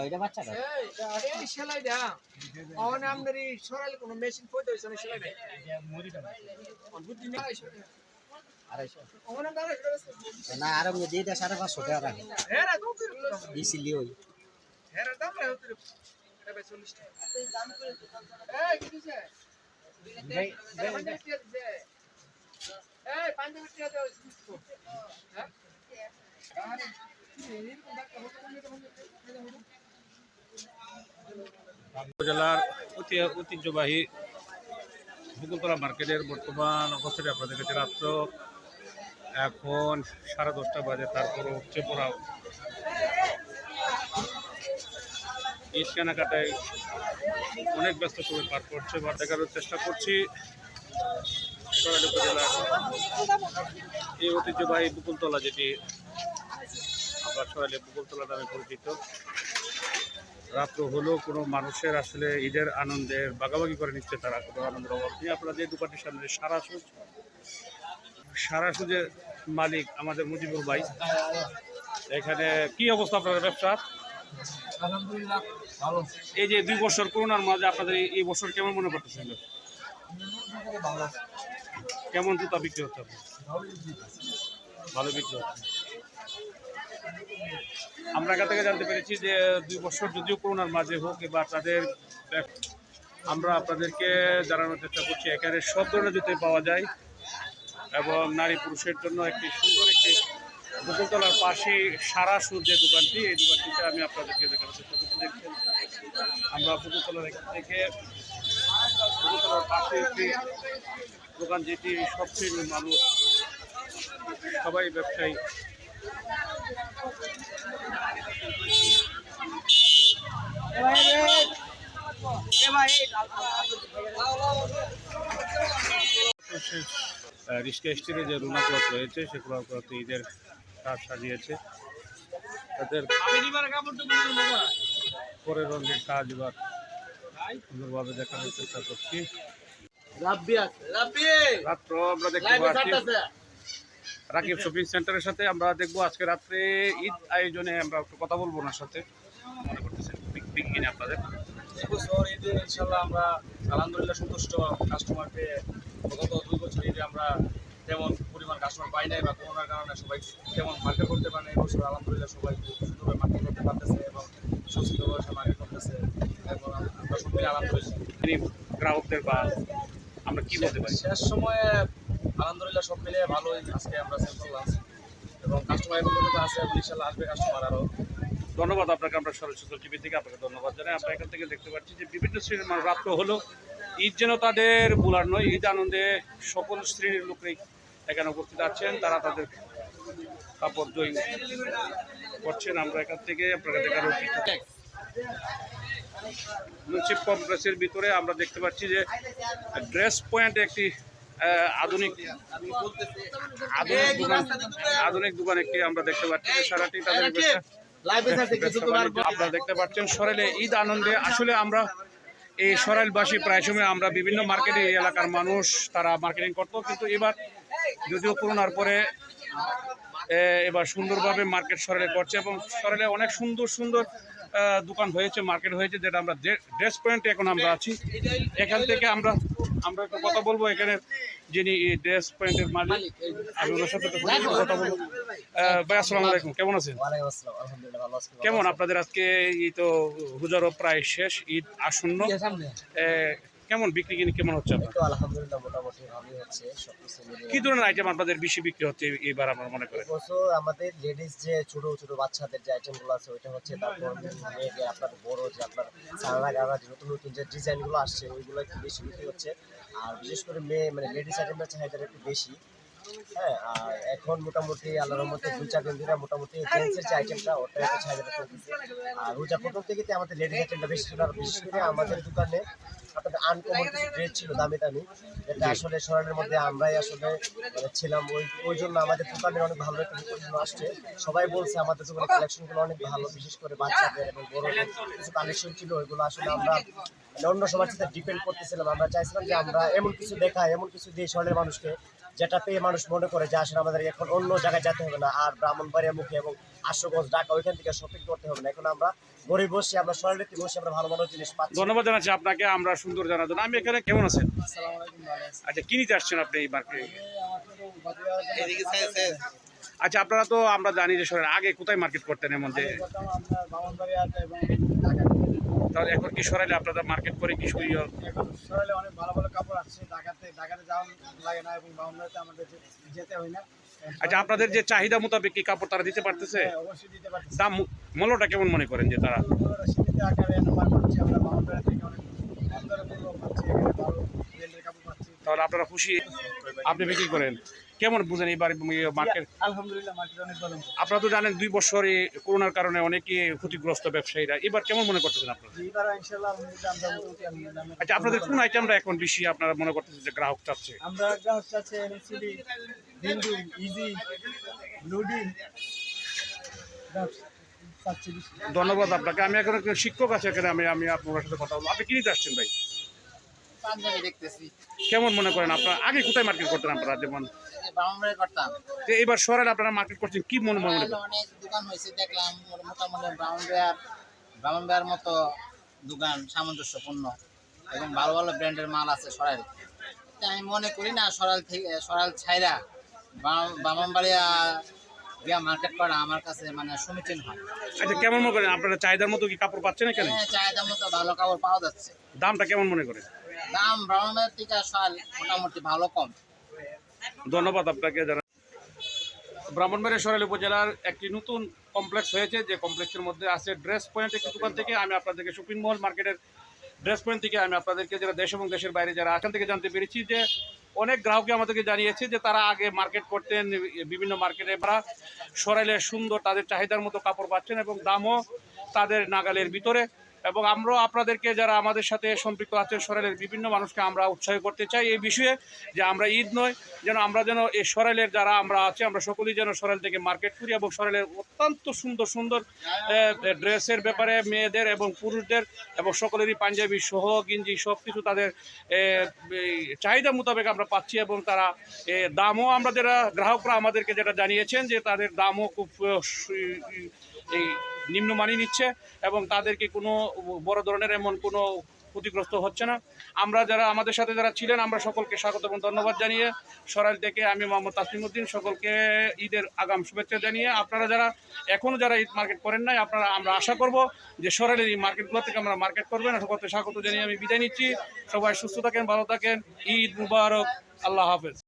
এটা বাচ্চাটা এই সেলাইটা অন আমদারি সরাইলে কোনো মেশিন পয়তে হইছে না সেলাইটা বুদ্ধি না 250 না আর আমি দিয়ে 550 টাকা রাখি হেরা তো দিছিলি ওই হেরা দাম না হতে এটা ভাই 40 টাকা এই কি দিছে এই পাঞ্জাবি টিয়া দাও হ্যাঁ উপজেলার ঐতিহ্যবাহী বকুলতলা মার্কেটের বর্তমান অবস্থাটা আপনাদের কাছে রাত্র এখন 10:30 বাজে। তারপরও উঠছে পড়া ঈদ কেনাকাটায় অনেক ব্যস্ত সময় পার করছে বা দেখার চেষ্টা করছি সরাইল উপজেলার এই ঐতিহ্যবাহী বকুলতলা, যেটি আমরা সরাইলে বকুলতলা নামে পরিচিত। রাত্র হলেও কোনো মানুষের আসলে ঈদের আনন্দের ভাগাভাগি করে নিচ্ছে তারা, কোনো আনন্দের অভাব নেই। আপনারা যে দোকানটির সামনে সারা সুজের মালিক আমাদের মুজিবুর ভাই, এখানে কি অবস্থা আপনাদের ব্যবসা? আলহামদুলিল্লাহ ভালো। এই যে 2 বছর করোনার মাঝে আপনাদের এই বছর কেমন মনে করতেছিল? কেমন জুতা বিক্রি হচ্ছে? ভালো বিক্রি হচ্ছে। আমরা এখান থেকে জানতে পেরেছি যে 2 বছর যদিও করোনার মাঝে হোক, এবার তাদের আমরা আপনাদেরকে জানানোর চেষ্টা করছি এখানে সব ধরনের জুতোই পাওয়া যায় এবং নারী পুরুষের জন্য একটি সুন্দর একটি বকুলতলার পাশে সারা সুর যে দোকানটি, এই দোকানটিতে আমি আপনাদেরকে দেখানোর চেষ্টা করছি। দেখছেন আমরা বকুলতলার থেকে বকুলতলার পাশে একটি দোকান, যেটি সব শ্রেণীর মানুষ, সবাই ব্যবসায়ী। রিস্কা স্টিলের যে রুনা ক্লথ রয়েছে, সে ক্লথ ঈদের কাজ সাজিয়েছে। তাদের পরের রঙের কাজ এবার সুন্দরভাবে দেখানোর চেষ্টা করছি। রাত্র আমরা দেখতে পাচ্ছি রাকিব শপিং সেন্টারের সাথে আমরা দেখবো আজকে রাত্রে ঈদ আয়োজনে আমরা একটু কথা বলবো ওনার সাথে। মনে করতেছেন বিজ্ঞানী আপনাদের এবছর ঈদে ইনশাল্লাহ আমরা আলহামদুলিল্লাহ সন্তুষ্ট। কাস্টমারকে গত 2 বছর ঈদে আমরা তেমন পরিমাণ কাস্টমার পাই নাই বা করোনার কারণে সবাই তেমন মার্কেট করতে পারে না। এবছর আলহামদুলিল্লাহ সবাই খুব সুন্দরভাবে মার্কেট করতে পারতেছে এবং সুস্থভাবে মার্কেট করতেছে এবং আমরা সব মিলে আলহামদুলিল্লাহ গ্রাহকদের বা আমরা কি বলতে পারি, শেষ সময়ে আলহামদুলিল্লাহ সব মিলে ভালোই আজকে আমরা সেল করলাম এবং কাস্টমার এখন পর্যন্ত আছে এবং ইনশাল্লাহ আসবে কাস্টমার আরও। ধন্যবাদ আপনাকে। আমরা সরস্বতী টিভি থেকে আপনাকে ধন্যবাদ জানাই। আমরা এখান থেকে দেখতে পাচ্ছি যে বিভিন্ন শ্রেণীর মানুষ রাত্র হলো ঈদ যেন তাদের ভুলার নয়। ঈদ আনন্দে সকল শ্রেণীর লোকই এখানে উপস্থিত আছেন, তারা তাদের কাপড় জয়ী করছেন। আমরা এখান থেকে আপনাকে দেখানোর মুন্সিপ কমপ্লেক্সের ভিতরে আমরা দেখতে পাচ্ছি যে ড্রেস পয়েন্ট একটি আধুনিক দোকান একটি আমরা দেখতে পাচ্ছি যে সারাটি তাদের আপনারা দেখতে পাচ্ছেন সরাইলে ঈদ আনন্দে। আসলে আমরা এই সরাইলবাসী প্রায় সময় আমরা বিভিন্ন মার্কেটে এই এলাকার মানুষ তারা মার্কেটিং করতো, কিন্তু এবার যদিও করোনার পরে এবার সুন্দরভাবে মার্কেট সরাইলে করছে এবং সরাইলে অনেক সুন্দর সুন্দর দোকান হয়েছে, মার্কেট হয়েছে, যেটা আমরা ড্রেস পয়েন্টে এখন আমরা আছি। এখান থেকে আমরা একটু কথা বলবো এখানে যিনি ড্রেস পয়েন্টের মালিক, আমি ওনার সাথে কথা বলবো। ভাই আসসালামু আলাইকুম, কেমন আছেন? কেমন আপনাদের আজকে এই তো হুজারও প্রায় শেষ, ঈদ আসন্ন, কেমন বিক্রি কিনে কেমন হচ্ছে আপনার? আলহামদুলিল্লাহ মোটামুটি ভালোই হচ্ছে। কি ধরনের আইটেম আপনাদের বেশি বিক্রি হচ্ছে এবার আমরা মনে করি? বছর আমাদের লেডিস যে ছোট ছোট বাচ্চাদের যে আইটেমগুলো আছে ওইটা হচ্ছে, তারপর মেয়েদের আপনার বড় যে আপনার সারা গাড়া যে নতুন নতুন যে ডিজাইনগুলো আসছে ওইগুলো একটু বেশি বিক্রি হচ্ছে। আর বিশেষ করে মেয়ে মানে লেডিস আইটেমের চাহিদাটা একটু বেশি। হ্যাঁ, আর এখন মোটামুটি আল্লাহর রহমতে 2-4 দিন ধরে মোটামুটি জেন্টসের যে আইটেমটা ওটা একটু চাহিদাটা কমতেছে। আর রোজা প্রথম থেকে আমাদের লেডিস আইটেমটা বেশি ছিল। আর বিশেষ করে আমাদের দোকানে আপনাদের আনকমন কিছু ড্রেস ছিল দামি দামি, এটা আসলে শহরের মধ্যে আমরাই আসলে ছিলাম, ওই জন্য আমাদের দোকানে অনেক ভালো একটা রিপোর্ট আসছে। সবাই বলছে আমাদের দোকানের কালেকশনগুলো অনেক ভালো, বিশেষ করে বাচ্চাদের এবং বড়দের কিছু কালেকশন ছিল, ওইগুলো আসলে আমরা অন্য সবার সাথে ডিপেন্ড করতেছিলাম। আমরা চাইছিলাম যে আমরা এমন কিছু দেখাই, এমন কিছু দিয়ে শহরের মানুষকে যেটা পেয়ে মানুষ মনে করে যে আসলে আমাদের এখন অন্য জায়গায় যেতে হবে না, আর ব্রাহ্মণবাড়িয়া মুখে এবং আশুগঞ্জ ঢাকা ওইখান থেকে শপিং করতে হবে না। এখন আমরা ঘরে বসে আমরা সরাইলেতে বসে আমরা ভালো ভালো জিনিস পাচ্ছি। ধন্যবাদ জানাচ্ছি আপনাকে আমরা সুন্দর জানার জন্য। আমি এখানে কেমন আছেন? আচ্ছা, কি নিতে আসছেন আপনি এই মার্কেটে? আচ্ছা, আপনারা তো আমরা জানি যে সরাইল আগে কোথায় মার্কেট করতেন এমন যে, তাহলে এখন কি সরাইলে আপনারা মার্কেট করে কি সরাইলে অনেক ভালো ভালো কাপড় আসছে, ঢাকাতে যাওয়া লাগে না এবং বাউন্ডারিতে আমাদের যেতে হয় না। আচ্ছা, আপনাদের যে চাহিদা মোতাবেক কি কাপড় তারা দিতে পারতেছে? অবশ্যই দিতে পারছি। দাম মূল্যটা কেমন মনে করেন যে তারা? সীমিত আকারে নাম্বার করছি আমরা, বাউন্ডারি থেকে অনেক কম দরে পণ্য পাচ্ছি, এখানে ভালো ব্র্যান্ডের কাপড় পাচ্ছি। তাহলে আপনারা খুশি? আপনি বিক্রি করেন কেমন বুঝেন এইবার মার্কেট? আলহামদুলিল্লাহ, মার্কেট অনেক ভালো। আপনারা তো জানেন 2 বছর এই করোনার কারণে অনেকে ক্ষতিগ্রস্ত ব্যবসায়ীরা, এবার কেমন মনে করতেছেন আপনারা? এইবার ইনশাআল্লাহ আলহামদুলিল্লাহ আমরা মোটামুটি আলহামদুলিল্লাহ। আচ্ছা, আপনাদের কোন আইটেমটা এখন বেশি আপনারা মনে করতেছেন যে গ্রাহক চাচ্ছে? আমরা গ্রাহক চাচ্ছে এনসিডি, বিন্দু, ইজি, ব্লুডি চাচ্ছি বেশি। ধন্যবাদ আপনাকে। আমি এখন একজন শিক্ষক আছে এখানে, আমি আপনার সাথে কথা বলবো। আপনি কি নিতে আসছেন ভাই? পাঞ্জাবি দেখতেছি, কেমন মনে করেন আপনারা আগে কোথায় মার্কেট করতেন আপনারা? যেমন বাউন্ডারি করতাম, যে এবার শহরে আপনারা মার্কেট করছেন, কি মনে করেন? অনেক দোকান হয়েছে দেখলাম, মোটামুটি ব্রাউন্ডার মতো দোকান, সামঞ্জস্যপূর্ণ এবং ভালো ভালো ব্র্যান্ডের মাল আছে সরাইল। তাই আমি মনে করি না সরাইল ছাইরা ব্রাহ্মণবাড়িয়া গিয়া মার্কেট করা আমার কাছে মানে সমীচীন হয়। আচ্ছা, কেমন মনে করেন আপনারা চাহিদার মতো কি কাপড় পাচ্ছেন এখানে? হ্যাঁ, চাহিদার মতো ভালো কাপড় পাওয়া যাচ্ছে। দামটা কেমন মনে করেন? দাম ব্রাহ্মণবাড়িয়ার থেকে সরাইল মোটামুটি ভালো কম। ধন্যবাদ আপনাকে। যারা ব্রাহ্মণবাড়িয়া সরাইল উপজেলার একটি নতুন কমপ্লেক্স হয়েছে, যে কমপ্লেক্সের মধ্যে আছে ড্রেস পয়েন্ট একটি দোকান থেকে আমি আপনাদেরকে শপিং মল মার্কেটের ড্রেস পয়েন্ট থেকে আমি আপনাদেরকে যারা দেশ এবং দেশের বাইরে যারা এখান থেকে জানতে পেরেছি যে অনেক গ্রাহকই আমাদেরকে জানিয়েছে যে তারা আগে মার্কেট করতেন বিভিন্ন মার্কেটে, বা সরাইলে সুন্দর তাদের চাহিদার মতো কাপড় পাচ্ছেন এবং দামও তাদের নাগালের ভিতরে। এবং আমরাও আপনাদেরকে যারা আমাদের সাথে সম্পৃক্ত আছেন সরাইলের বিভিন্ন মানুষকে আমরা উৎসাহ করতে চাই এই বিষয়ে যে আমরা ঈদ নয়, যেন আমরা যেন এই সরাইলের যারা আমরা আছি আমরা সকলেই যেন সরাইল থেকে মার্কেট করি এবং সরাইলের অত্যন্ত সুন্দর সুন্দর ড্রেসের ব্যাপারে মেয়েদের এবং পুরুষদের এবং সকলেরই পাঞ্জাবি সহ গিঞ্জি সব কিছু তাদের চাহিদা মোতাবেক আমরা পাচ্ছি। এবং তারা দামও আমরা যারা গ্রাহকরা আমাদেরকে যেটা জানিয়েছেন যে তাদের দামও খুব এই নিম্নমানই নিচ্ছে এবং তাদেরকে কোনো বড় ধরনের এমন কোনো ক্ষতিগ্রস্ত হচ্ছে না। আমরা যারা আমাদের সাথে যারা ছিলেন আমরা সকলকে স্বাগত এবং ধন্যবাদ জানিয়ে সরাইল থেকে আমি মোহাম্মদ তাসলিম উদ্দিন সকলকে ঈদের আগাম শুভেচ্ছা জানিয়ে আপনারা যারা এখনও যারা ঈদ মার্কেট করেন নাই আপনারা আমরা আশা করব যে সরাইলের এই মার্কেটগুলো থেকে আমরা মার্কেট করবেন। সকলকে স্বাগত জানিয়ে আমি বিদায় নিচ্ছি। সবাই সুস্থ থাকেন, ভালো থাকেন। ঈদ মুবারক। আল্লাহ হাফেজ।